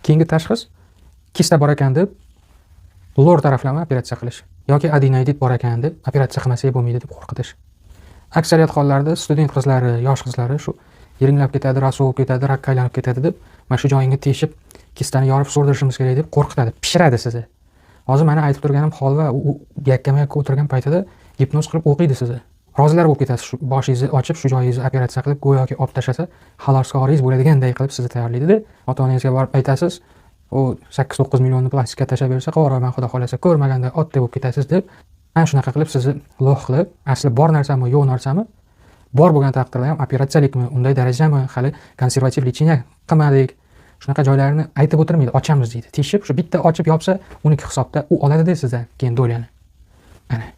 Keyingi tashxis kista bor ekan deb lor taraflama operatsiya qilish yoki adenoidit bor ekan deb operatsiya qilmasak bo'lmaydi deb qo'rqitish. Aksariyat hollarda student qizlari, yosh qizlari shu yiringlab ketadi, rasu bo'lib ketadi, rakka aylanib ketadi deb mana shu joyingga teshib kistani yorib so'rdirishimiz kerak deb qo'rqitadi, pishiradi sizni. Hozir mana aytib turganim holva u yakkama-yakka o'tirgan paytida gipnoz qilib o'qiydi sizni. Rozilar bo'lib ketasiz, shu boshingizni ochib, shu joyingizni operatsiya qilib, go'yoki olib tashlasa, xaloskoringiz bo'ladiganday qilib sizni tayyorlaydi-da. Ota-onangizga borib aytasiz, u 8-9 millionni plastikka tashlab bersa, qo'raman xudo xolasa, ko'rmaganda otdek bo'lib ketasiz deb, ana shunaqa qilib sizni loh qilib, asli bor narsami, yo'q narsami, bor bo'lgan taqdirda ham operatsiyalikmi, unday darajami, hali konservativ lecheniya qilmadik. Shunaqa joylarni aytib o'tirmaydi, ochamiz deydi. Teshib, shu bitta ochib yopsa, uniki hisobda u oladi-da sizdan keyin dolyani. Ana